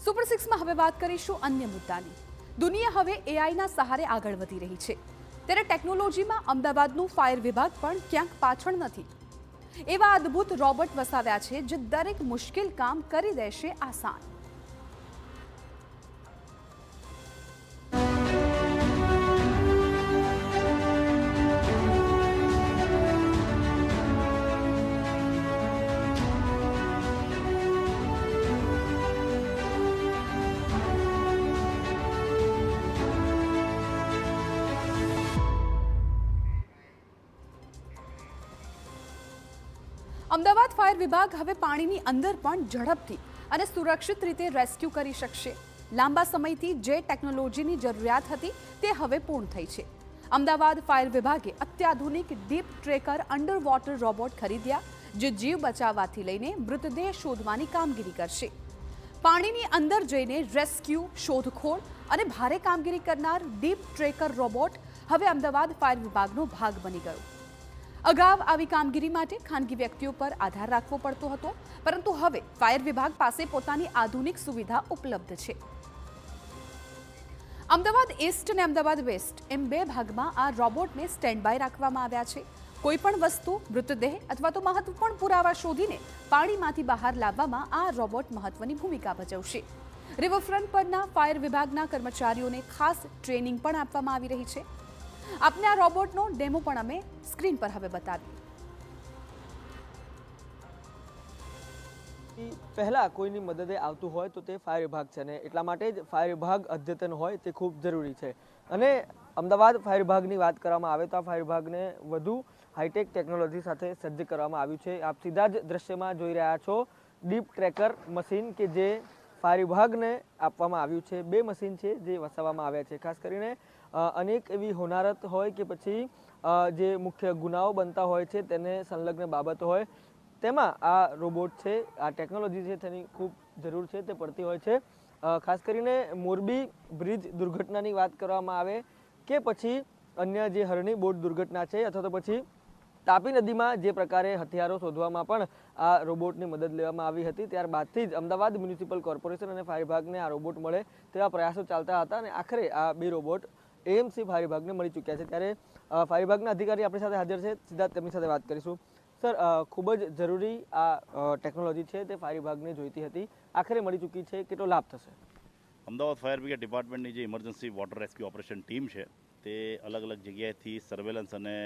Super 6 માં હવે વાત કરીશું અન્ય મુદ્દાની। દુનિયા હવે એઆઈના સહારે આગળ વધી રહી છે, ત્યારે ટેકનોલોજીમાં અમદાવાદનું ફાયર વિભાગ પણ ક્યાંક પાછળ નથી। એવા અદ્ભુત રોબોટ વસાવ્યા છે જે દરેક મુશ્કેલ કામ કરી દેશે આસાન। અમદાવાદ ફાયર વિભાગ હવે પાણીની અંદર પણ ઝડપથી અને સુરક્ષિત રીતે રેસ્ક્યુ કરી શકશે। લાંબા સમયથી જે ટેકનોલોજીની જરૂરિયાત હતી તે હવે પૂર્ણ થઈ છે। અમદાવાદ ફાયર વિભાગે અત્યાધુનિક deep tracker under water robot ખરીદ્યા, જે જીવ બચાવવાથી લઈને મૃતદેહ શોધવાની કામગીરી કરશે। પાણીની અંદર જઈને રેસ્ક્યુ, શોધખોળ અને ભારે કામગીરી કરનાર ડીપ ટ્રેકર રોબોટ હવે અમદાવાદ ફાયર વિભાગનો ભાગ બની ગયો। અગાઉ આવી કામગીરી માટે ખાનગી વ્યક્તિઓ પર આધાર રાખવો પડતો હતો, પરંતુ હવે ફાયર વિભાગ પાસે પોતાની આધુનિક સુવિધા ઉપલબ્ધ છે। અમદાવાદ ઈસ્ટ અને અમદાવાદ વેસ્ટ એમ બે ભાગમાં આ રોબોટને સ્ટેન્ડ બાય રાખવામાં આવ્યા છે। કોઈ પણ વસ્તુ, મૃતદેહ અથવા તો મહત્વપૂર્ણ પુરાવા શોધીને પાણીમાંથી બહાર લાવવામાં આ રોબોટ મહત્વની ભૂમિકા ભજવશે। રિવરફ્રન્ટ પરના ફાયર વિભાગના કર્મચારીઓને ખાસ ટ્રેનિંગ પણ આપવામાં આવી રહી છે। આપને આ રોબોટનો ડેમો પણ અમે સ્ક્રીન પર હવે બતાવીએ। પહેલા કોઈની મદદે આવતું હોય તો તે ફાયર વિભાગ છે, ને એટલા માટે જ ફાયર વિભાગ અદ્યતન હોય તે ખૂબ જરૂરી છે। અને અમદાવાદ ફાયર વિભાગની વાત કરવામાં આવે તો આ ફાયર વિભાગને વધુ હાઈટેક ટેકનોલોજી સાથે સજ્જ કરવામાં આવ્યું છે। આપ સીધા જ દ્રશ્યમાં જોઈ રહ્યા છો ડીપ ટ્રેકર મશીન કે જે ફાયર વિભાગને આપવામાં આવ્યું છે। બે મશીન છે જે વસાવવામાં આવ્યા છે। ખાસ કરીને અનેક એવી હોનારત હોય કે પછી જે મુખ્ય ગુનાઓ બનતા હોય છે તેને સંલગ્ન બાબતો હોય, તેમાં આ રોબોટ છે, આ ટેકનોલોજી છે તેની ખૂબ જરૂર છે તે પડતી હોય છે। ખાસ કરીને મોરબી બ્રિજ દુર્ઘટનાની વાત કરવામાં આવે કે પછી અન્ય જે હરણી બોટ દુર્ઘટના છે, અથવા તો પછી તાપી નદીમાં જે પ્રકારે હથિયારો શોધવામાં પણ આ રોબોટની મદદ લેવામાં આવી હતી, ત્યારબાદથી જ અમદાવાદ મ્યુનિસિપલ કોર્પોરેશન અને ફાયર વિભાગને આ રોબોટ મળે તેવા પ્રયાસો ચાલતા હતા અને આખરે આ બે રોબોટ એએમસી ફાયર વિભાગને મળી ચૂક્યા છે। ત્યારે ફાયર વિભાગના અધિકારી આપણી સાથે હાજર છે, સીધા તેમની સાથે વાત કરીશું। સર, ખૂબ જ જરૂરી આ ટેકનોલોજી છે તે ફાયર વિભાગને જોઈતી હતી, આખરે મળી ચૂકી છે, કેટલો લાભ થશે? અમદાવાદ ફાયર બ્રિગેડ ડિપાર્ટમેન્ટની જે emergency water rescue operation team છે તે અલગ અલગ જગ્યાએથી સર્વેલન્સ અને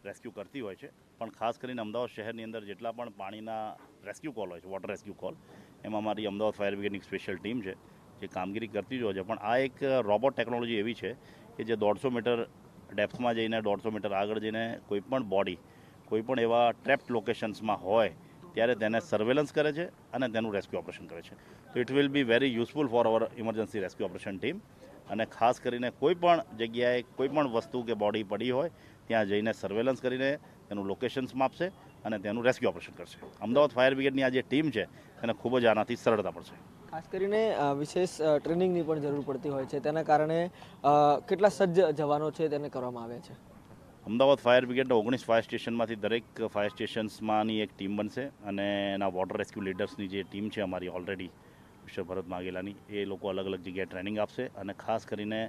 રેસ્ક્યુ કરતી હોય છે, પણ ખાસ કરીને અમદાવાદ શહેરની અંદર જેટલા પણ પાણીના રેસ્ક્યુ કોલ હોય છે, વોટર રેસ્ક્યુ કોલ, એમાં અમારી અમદાવાદ ફાયર બ્રિગેડની સ્પેશિયલ ટીમ છે જે કામગીરી કરતી જ હોય છે। પણ આ એક રોબોટ ટેકનોલોજી એવી છે કે જે 150 મીટર ડેપ્થમાં જઈને 150 મીટર આગળ જઈને કોઈપણ બોડી કોઈપણ એવા ટ્રેપ્ડ લોકેશન્સમાં હોય ત્યારે તેને સર્વેલન્સ કરે છે અને તેનું રેસ્ક્યુ ઓપરેશન કરે છે। તો it will be very useful for our emergency rescue operation team. અને ખાસ કરીને કોઈ પણ જગ્યાએ કોઈ પણ વસ્તુ કે બોડી પડી હોય ત્યાં જઈને સર્વેલન્સ કરીને તેનું લોકેશન્સ માપશે અને તેનું રેસ્ક્યુ ઓપરેશન કરશે। અમદાવાદ ફાયર બ્રિગેડની આ જે ટીમ છે તેને ખૂબ જ આનાથી સરળતા પડશે। ખાસ કરીને વિશેષ ટ્રેનિંગની પણ જરૂર પડતી હોય છે, તેના કારણે કેટલા સજ્જ જવાનો છે તેને કરવામાં આવે છે? અમદાવાદ ફાયર બ્રિગેડના 19 ફાયર સ્ટેશનમાંથી દરેક ફાયર સ્ટેશન્સમાંની એક ટીમ બનશે અને એના વોટર રેસ્ક્યુ લીડર્સની જે ટીમ છે અમારી ઓલરેડી મિસ્ટર ભરત માગેલાની, એ લોકો અલગ અલગ જગ્યાએ ટ્રેનિંગ આપશે અને ખાસ કરીને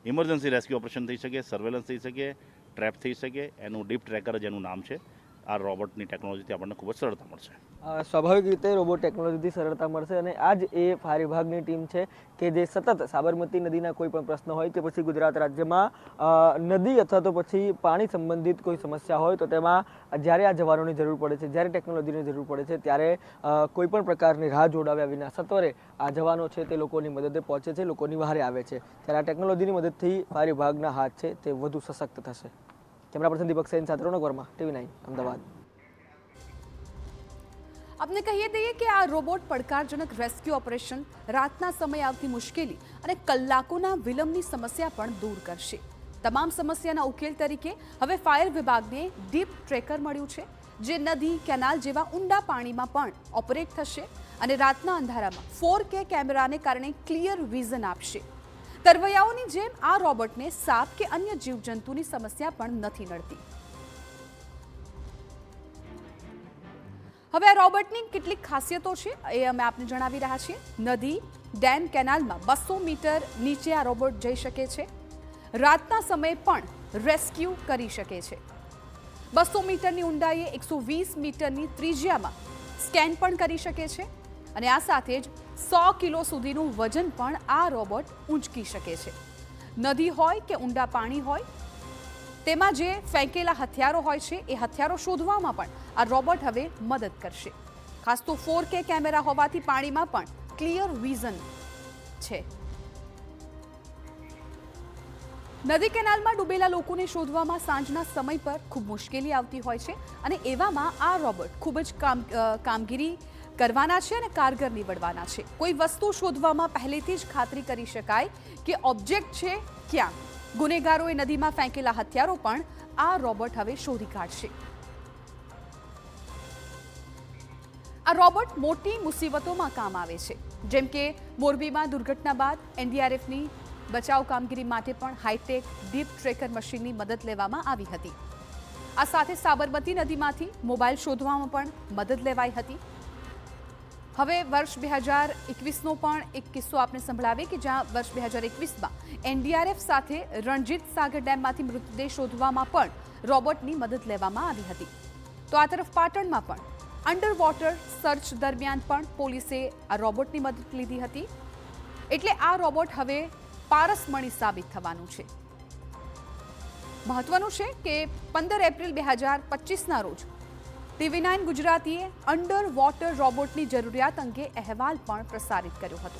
ઇમરજન્સી રેસ્ક્યુ ઓપરેશન થઈ શકે, સર્વેલન્સ થઈ શકે, ટ્રેપ થઈ શકે, એનું ડીપ ટ્રેકર જેનું નામ છે, આ રોબોટની ટેકનોલોજીથી આપણને ખૂબ જ સરળતા મળશે। સ્વાભાવિક રીતે રોબોટ ટેકનોલોજીથી સરળતા મળશે અને આ જ એ ફાયર વિભાગની ટીમ છે કે જે સતત સાબરમતી નદીના કોઈ પણ પ્રશ્ન હોય કે પછી ગુજરાત રાજ્યમાં નદી અથવા તો પછી પાણી સંબંધિત કોઈ સમસ્યા હોય તો તેમાં જ્યારે આ જવાનોની જરૂર પડે છે, જ્યારે ટેકનોલોજીની જરૂર પડે છે, ત્યારે કોઈ પણ પ્રકારની રાહ જોડાવ્યા વિના સત્વરે આ જવાનો છે તે લોકોની મદદે પહોંચે છે, લોકોની વહારે આવે છે। ત્યારે આ ટેકનોલોજીની મદદથી ફાયર વિભાગના હાથ છે તે વધુ સશક્ત થશે। કેમેરા પર્સન દીપક સેન સાથે રોનક વર્મા, TV9 અમદાવાદ। આપને કહીએ દઈએ કે આ રોબોટ પડકારજનક રેસ્ક્યુ ઓપરેશન, રાતના સમયે આવતી મુશ્કેલી અને કલાકોના વિલંબની સમસ્યા પણ દૂર કરશે। તમામ સમસ્યાના ઉકેલ તરીકે હવે ફાયર વિભાગને ડીપ ટ્રેકર મળ્યું છે, જે નદી, કેનાલ જેવા ઊંડા પાણીમાં પણ ઓપરેટ થશે અને રાતના અંધારામાં 4K કેમેરાને કારણે ક્લિયર વિઝન આપશે। તરવૈયાઓની જેમ આ રોબોટને સાપ કે અન્ય જીવજંતુની સમસ્યા પણ નથી નડતી। હવે આ રોબોટની કેટલીક ખાસિયતો છે એ અમે આપને જણાવી રહ્યા છીએ। નદી, ડેમ કેનાલમાં 200 મીટર નીચે આ રોબોટ જઈ શકે છે. રાતના સમયે પણ રેસ્ક્યુ કરી શકે છે. 200 મીટરની ઊંડાઈએ 120 મીટરની ત્રિજ્યામાં સ્કેન પણ કરી શકે છે અને આ સાથે જ 100 કિલો સુધીનું વજન પણ આ રોબોટ ઊંચકી શકે છે. નદી હોય કે ઊંડા પાણી હોય, તેમાં જે ફેંકેલા હથિયારો હોય છે એ હથિયારો શોધવામાં પણ આ રોબોટ હવે મદદ કરશે. ખાસ તો 4K કેમેરા હોવાથી પાણીમાં પણ ક્લિયર વિઝન છે. નદી કેનાલમાં ડૂબેલા લોકોને શોધવામાં સાંજના સમય પર ખૂબ મુશ્કેલી આવતી હોય છે અને એવામાં આ રોબોટ ખૂબ જ કામગીરી કરવાના છે અને કારગર નીવડવાના છે. કોઈ વસ્તુ શોધવામાં પહેલેથી જ ખાતરી કરી શકાય કે ઓબ્જેક્ટ છે ક્યાં. ગુનેગારોએ નદીમાં ફેંકેલા હથિયારો પણ આ રોબોટ હવે શોધી કાઢશે. આ રોબોટ મોટી મુસીબતોમાં કામ આવે છે, જેમ કે મોરબીમાં દુર્ઘટના બાદ એનડીઆરએફની બચાવ કામગીરી માટે પણ હાઈટેક ડીપ ટ્રેકર મશીનની મદદ લેવામાં આવી હતી. આ સાથે સાબરમતી નદીમાંથી મોબાઈલ શોધવામાં પણ મદદ લેવાઈ હતી. હવે વર્ષ 2021નો પણ એક કિસ્સો આપણે સંભળાવીએ કે જ્યાં વર્ષ 2021માં એનડીઆરએફ સાથે રણજીત સાગર ડેમમાંથી મૃતદેહ શોધવામાં પણ રોબોટની મદદ લેવામાં આવી હતી. તો આ તરફ પાટણમાં પણ અંડર વોટર સર્ચ દરમિયાન પણ પોલીસે આ રોબોટની મદદ લીધી હતી. એટલે આ રોબોટ હવે પારસમણી સાબિત થવાનું છે. મહત્વનું છે કે 15 એપ્રિલ 2025ના રોજ TV9 ગુજરાતીએ અંડર વોટર રોબોટની જરૂરિયાત અંગે અહેવાલ પણ પ્રસારિત કર્યો હતો.